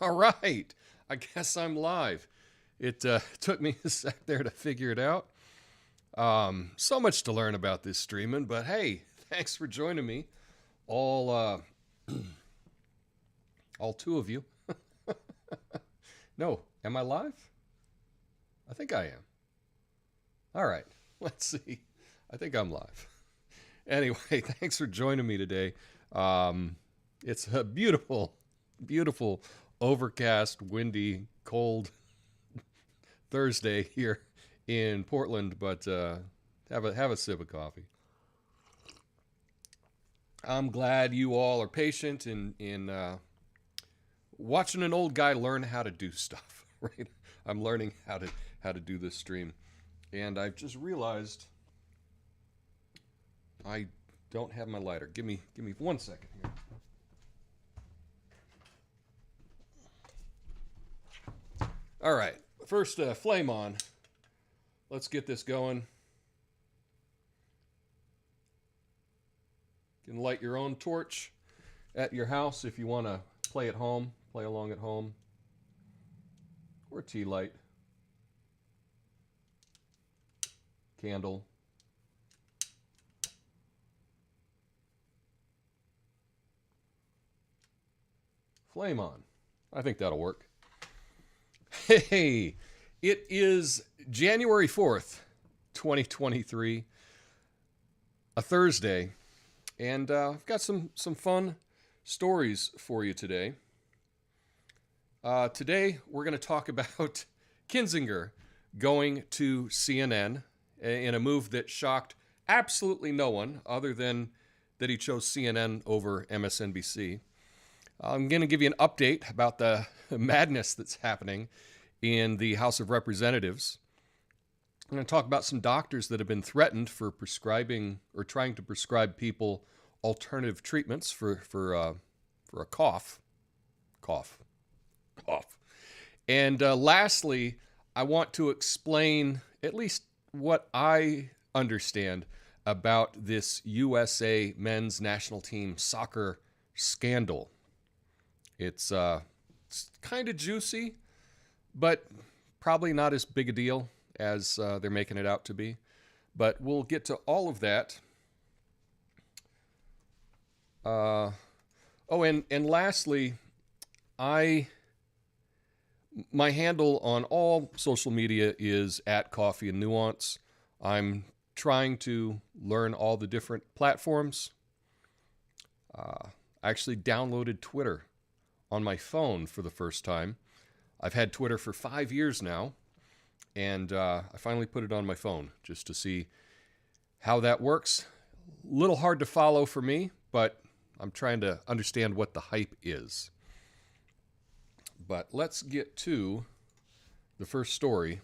All right. I guess I'm live. It took me a sec there to figure it out. So much to learn about this streaming, but hey, thanks for joining me. All all two of you. No, am I live? I think I am. All right. Let's see. I think I'm live. Anyway, thanks for joining me today. It's a beautiful, beautiful, overcast, windy, cold Thursday here in Portland, but have a sip of coffee. I'm glad you all are patient in watching an old guy learn how to do stuff. Right? I'm learning how to do this stream, and I've just realized I don't have my lighter. Give me 1 second here. All right, first flame on. Let's get this going. You can light your own torch at your house if you want to play at home, play along at home, or tea light, candle. Flame on. I think that'll work. Hey, it is January 4th, 2023, a Thursday, and I've got some fun stories for you today. Today, we're going to talk about Kinzinger going to CNN in a move that shocked absolutely no one other than that he chose CNN over MSNBC. I'm going to give you an update about the madness that's happening in the House of Representatives. I'm going to talk about some doctors that have been threatened for prescribing or trying to prescribe people alternative treatments for a cough. And lastly, I want to explain at least what I understand about this USA men's national team soccer scandal. It's kind of juicy, but probably not as big a deal as they're making it out to be. But we'll get to all of that. And lastly, my handle on all social media is @CoffeeandNuance. I'm trying to learn all the different platforms. I actually downloaded Twitter on my phone for the first time. I've had Twitter for 5 years now, and I finally put it on my phone just to see how that works. A little hard to follow for me, but I'm trying to understand what the hype is. But let's get to the first story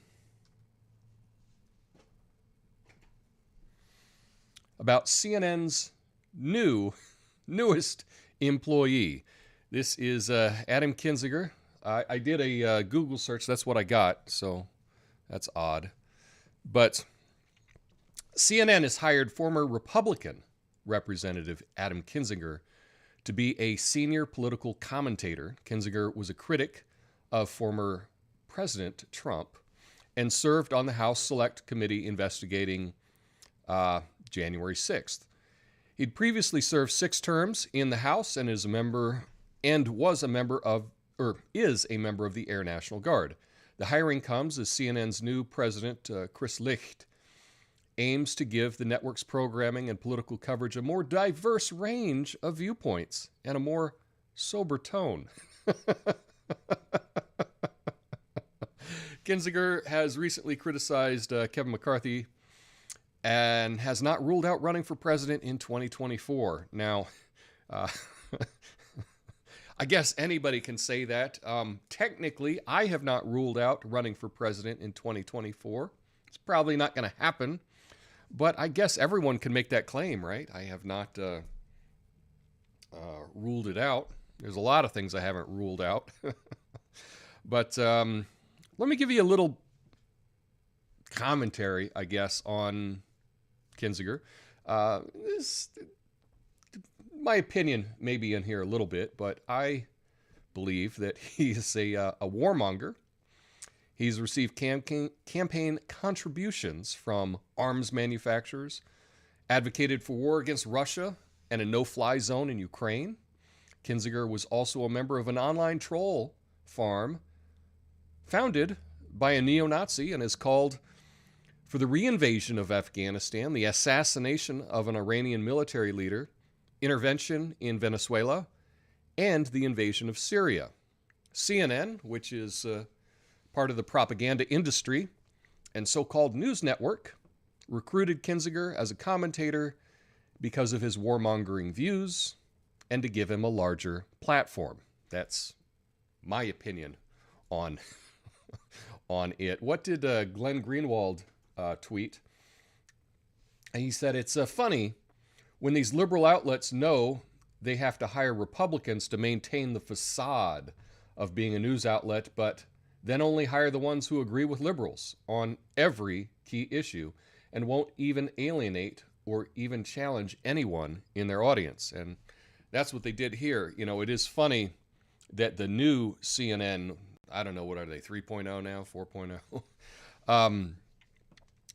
about CNN's newest employee. This is Adam Kinzinger. I did a Google search. That's what I got, so that's odd. But CNN has hired former Republican Representative Adam Kinzinger to be a senior political commentator. Kinzinger was a critic of former President Trump and served on the House Select Committee investigating January 6th. He'd previously served 6 terms in the House and is a member of the Air National Guard. The hiring comes as CNN's new president, Chris Licht, aims to give the network's programming and political coverage a more diverse range of viewpoints and a more sober tone. Kinzinger has recently criticized Kevin McCarthy and has not ruled out running for president in 2024. Now, I guess anybody can say that. Technically, I have not ruled out running for president in 2024. It's probably not going to happen, but I guess everyone can make that claim, right? I have not ruled it out. There's a lot of things I haven't ruled out. But let me give you a little commentary, I guess, on Kinzinger. My opinion may be in here a little bit, but I believe that he is a warmonger. He's received campaign contributions from arms manufacturers, advocated for war against Russia and a no-fly zone in Ukraine. Kinzinger was also a member of an online troll farm founded by a neo-Nazi and is called for the reinvasion of Afghanistan, the assassination of an Iranian military leader, intervention in Venezuela, and the invasion of Syria. CNN, which is part of the propaganda industry and so-called news network, recruited Kinzinger as a commentator because of his warmongering views and to give him a larger platform. That's my opinion on it. What did Glenn Greenwald tweet? And he said, it's funny when these liberal outlets know they have to hire Republicans to maintain the facade of being a news outlet, but then only hire the ones who agree with liberals on every key issue and won't even alienate or even challenge anyone in their audience. And that's what they did here. You know, it is funny that the new CNN, I don't know, what are they, 3.0 now, 4.0,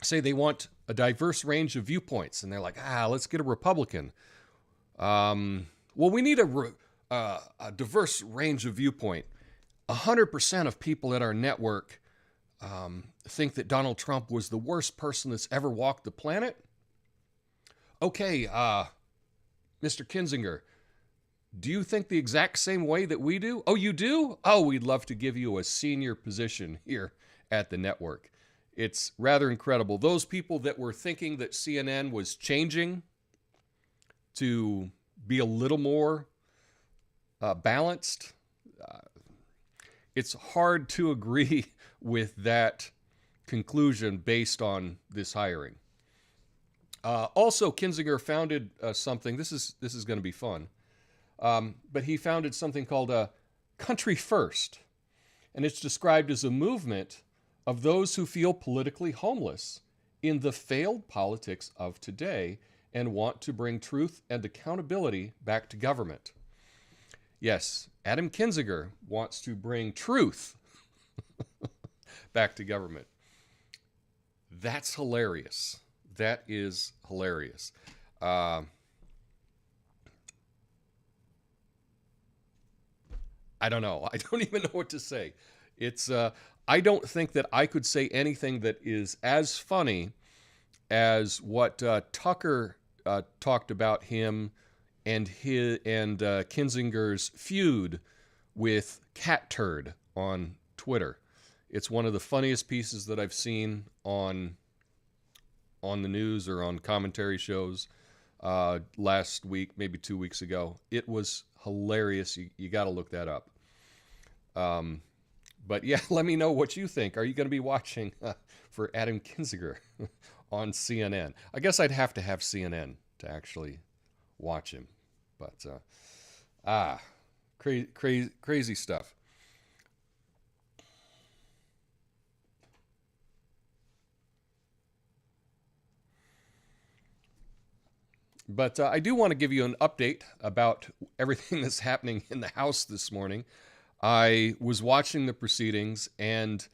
say they want a diverse range of viewpoints. And they're like, let's get a Republican. Well, we need a diverse range of viewpoint. 100% of people at our network think that Donald Trump was the worst person that's ever walked the planet. Okay, Mr. Kinzinger, do you think the exact same way that we do? Oh, you do? Oh, we'd love to give you a senior position here at the network. It's rather incredible. Those people that were thinking that CNN was changing to be a little more balanced, it's hard to agree with that conclusion based on this hiring. Also, Kinzinger founded something. This is going to be fun. But he founded something called Country First. And it's described as a movement of those who feel politically homeless in the failed politics of today and want to bring truth and accountability back to government. Yes, Adam Kinzinger wants to bring truth back to government. That's hilarious. That is hilarious. I don't know. I don't even know what to say. It's. I don't think that I could say anything that is as funny as what Tucker talked about him and Kinzinger's feud with Cat Turd on Twitter. It's one of the funniest pieces that I've seen on the news or on commentary shows last week, maybe 2 weeks ago. It was hilarious. You got to look that up. But yeah, let me know what you think. Are you going to be watching for Adam Kinzinger on CNN? I guess I'd have to have CNN to actually watch him. But crazy stuff. But I do want to give you an update about everything that's happening in the House this morning. I was watching the proceedings, and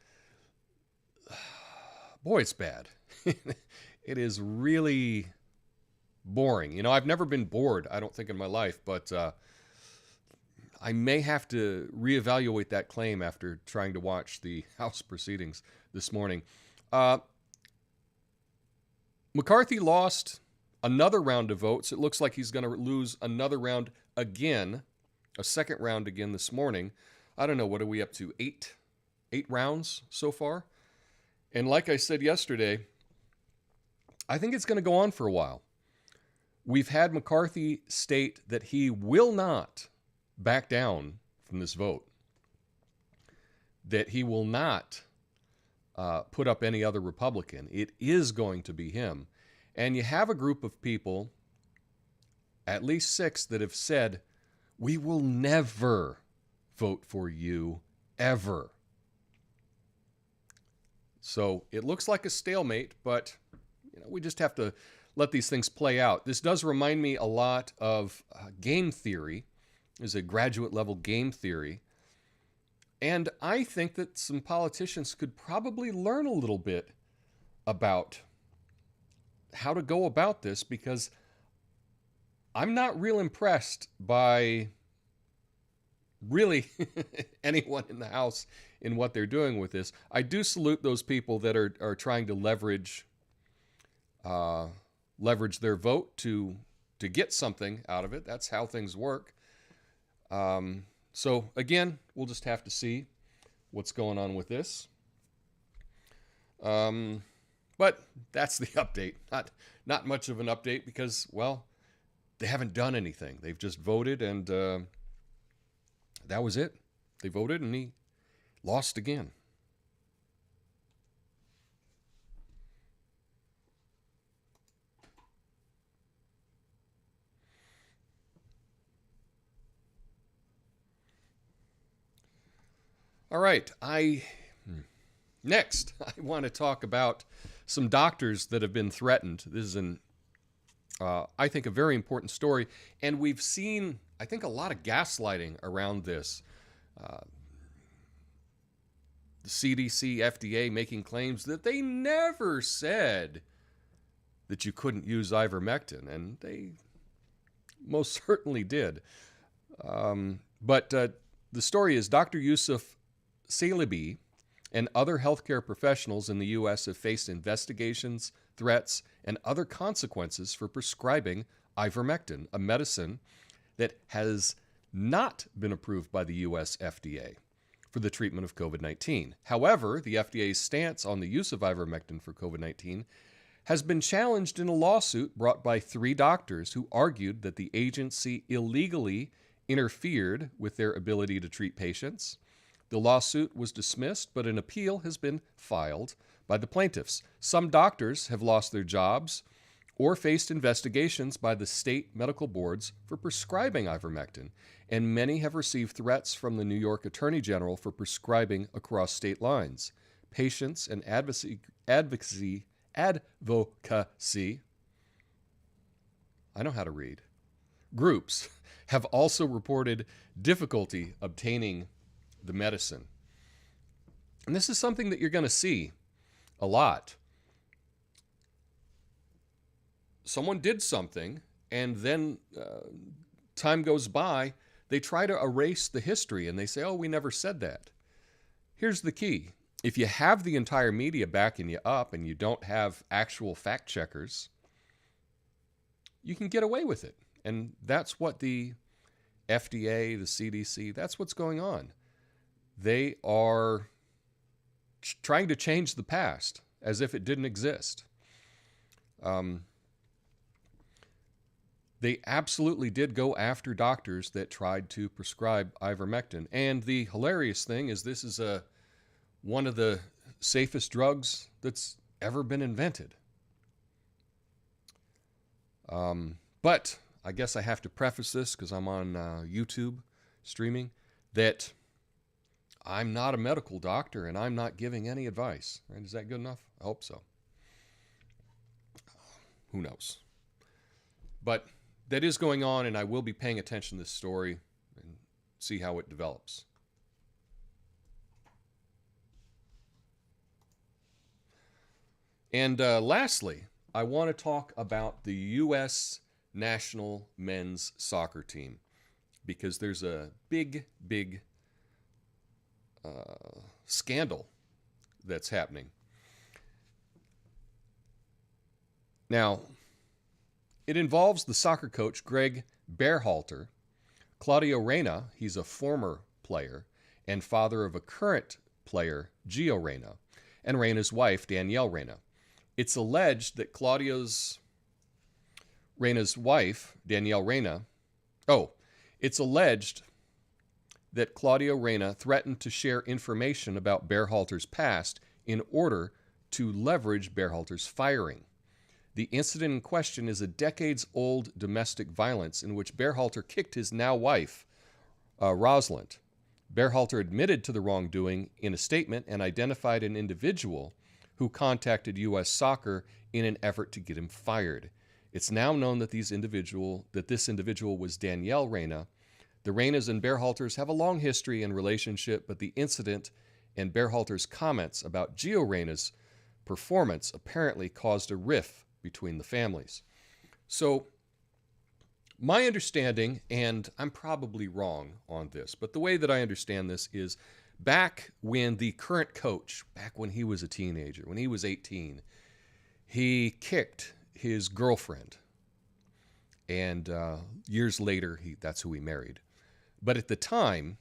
boy, it's bad. It is really boring. You know, I've never been bored, I don't think, in my life, but I may have to reevaluate that claim after trying to watch the House proceedings this morning. McCarthy lost another round of votes. It looks like he's going to lose another round again, a second round again this morning. I don't know, what are we up to? Eight rounds so far? And like I said yesterday, I think it's going to go on for a while. We've had McCarthy state that he will not back down from this vote, that he will not put up any other Republican. It is going to be him. And you have a group of people, at least 6, that have said, we will never vote for you, ever. So it looks like a stalemate, but we just have to let these things play out. This does remind me a lot of game theory. There's a graduate level game theory And I think that some politicians could probably learn a little bit about how to go about this, because I'm not real impressed by really anyone in the House in what they're doing with this. I do salute those people that are trying to leverage their vote to get something out of it. That's how things work. So again, we'll just have to see what's going on with this. But that's the update. Not much of an update because, well, they haven't done anything. They've just voted, and that was it. They voted, and he lost again. All right, next, I want to talk about some doctors that have been threatened. This is I think, a very important story, and we've seen, I think, a lot of gaslighting around this. The CDC, FDA making claims that they never said that you couldn't use ivermectin, and they most certainly did. But the story is Dr. Yusuf Salibi and other healthcare professionals in the U.S. have faced investigations, threats, and other consequences for prescribing ivermectin, a medicine that has not been approved by the U.S. FDA for the treatment of COVID-19. However, the FDA's stance on the use of ivermectin for COVID-19 has been challenged in a lawsuit brought by 3 doctors who argued that the agency illegally interfered with their ability to treat patients. The lawsuit was dismissed, but an appeal has been filed by the plaintiffs. Some doctors have lost their jobs or faced investigations by the state medical boards for prescribing ivermectin, and many have received threats from the New York Attorney General for prescribing across state lines. Patients and advocacy, I know how to read, groups have also reported difficulty obtaining the medicine. And this is something that you're going to see a lot. Someone did something, and then time goes by, they try to erase the history, and they say, oh, we never said that. Here's the key. If you have the entire media backing you up and you don't have actual fact checkers, you can get away with it. And that's what the FDA, the CDC, that's what's going on. They are trying to change the past as if it didn't exist. They absolutely did go after doctors that tried to prescribe ivermectin. And the hilarious thing is this is one of the safest drugs that's ever been invented. But I guess I have to preface this because I'm on YouTube streaming that I'm not a medical doctor and I'm not giving any advice. Right? Is that good enough? I hope so. Who knows? But that is going on, and I will be paying attention to this story and see how it develops. And lastly, I want to talk about the U.S. national men's soccer team, because there's a big scandal that's happening. Now, it involves the soccer coach, Greg Berhalter, Claudio Reyna, he's a former player, and father of a current player, Gio Reyna, and Reyna's wife, Danielle Reyna. It's alleged that Reyna's wife, Danielle Reyna, it's alleged that Claudio Reyna threatened to share information about Berhalter's past in order to leverage Berhalter's firing. The incident in question is a decades-old domestic violence in which Berhalter kicked his now wife, Rosalind. Berhalter admitted to the wrongdoing in a statement and identified an individual who contacted U.S. Soccer in an effort to get him fired. It's now known that this individual was Danielle Reyna, The Reynas and Berhalters have a long history and relationship, but the incident and Berhalter's comments about Gio Reyna's performance apparently caused a rift between the families. So, my understanding, and I'm probably wrong on this, but the way that I understand this is back when the current coach, back when he was a teenager, when he was 18, he kicked his girlfriend. And years later, that's who he married. But at the time,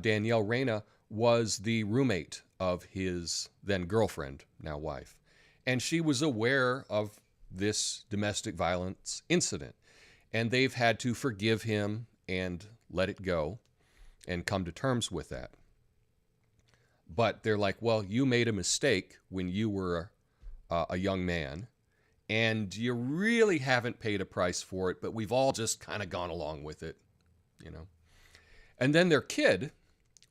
Danielle Reyna was the roommate of his then girlfriend, now wife. And she was aware of this domestic violence incident. And they've had to forgive him and let it go and come to terms with that. But they're like, well, you made a mistake when you were a young man, and you really haven't paid a price for it, but we've all just kind of gone along with it, you know. And then their kid,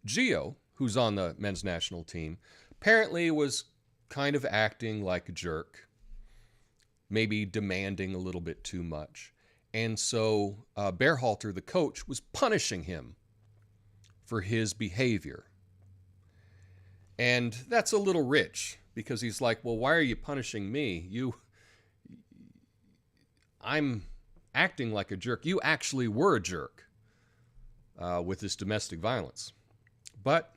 Gio, who's on the men's national team, apparently was kind of acting like a jerk, maybe demanding a little bit too much. And so Berhalter, the coach, was punishing him for his behavior. And that's a little rich, because he's like, well, why are you punishing me? I'm acting like a jerk. You actually were a jerk with this domestic violence. But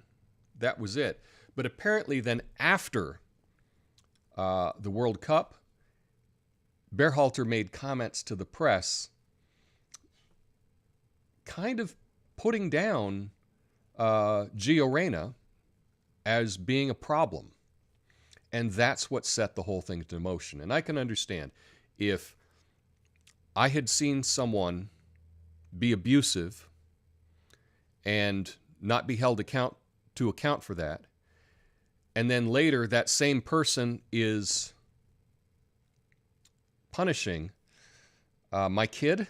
that was it. But apparently then after the World Cup, Berhalter made comments to the press kind of putting down Gio Reyna as being a problem. And that's what set the whole thing into motion. And I can understand if I had seen someone be abusive and not be held to account for that, and then later that same person is punishing my kid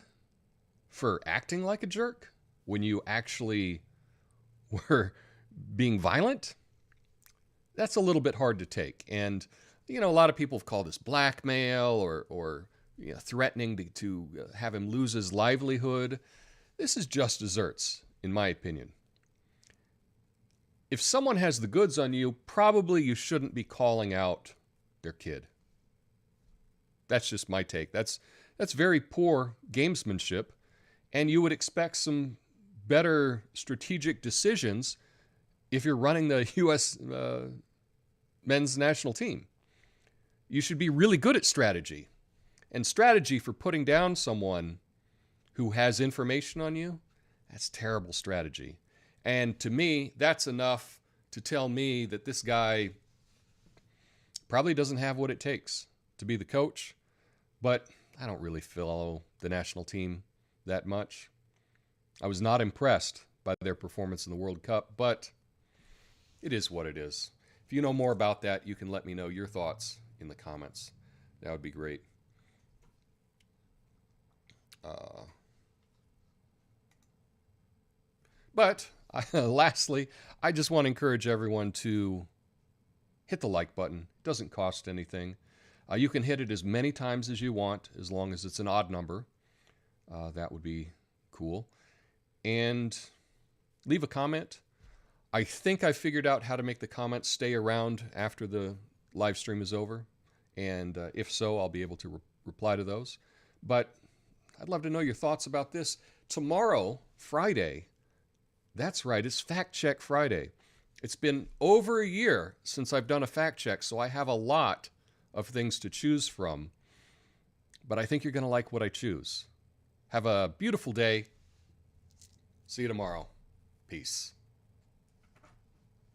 for acting like a jerk when you actually were being violent, that's a little bit hard to take. And, you know, a lot of people have called this blackmail or you know, threatening to have him lose his livelihood. This is just desserts, in my opinion. If someone has the goods on you, probably you shouldn't be calling out their kid. That's just my take. That's very poor gamesmanship, and you would expect some better strategic decisions if you're running the U.S. men's national team. You should be really good at strategy. And strategy for putting down someone who has information on you, that's terrible strategy. And to me, that's enough to tell me that this guy probably doesn't have what it takes to be the coach. But I don't really follow the national team that much. I was not impressed by their performance in the World Cup, but it is what it is. If you know more about that, you can let me know your thoughts in the comments. That would be great. But lastly, I just want to encourage everyone to hit the like button. It doesn't cost anything. You can hit it as many times as you want, as long as it's an odd number. That would be cool. And leave a comment. I think I figured out how to make the comments stay around after the live stream is over. And if so, I'll be able to reply to those. But I'd love to know your thoughts about this. Tomorrow, Friday, that's right, it's Fact Check Friday. It's been over a year since I've done a fact check, so I have a lot of things to choose from. But I think you're going to like what I choose. Have a beautiful day. See you tomorrow. Peace.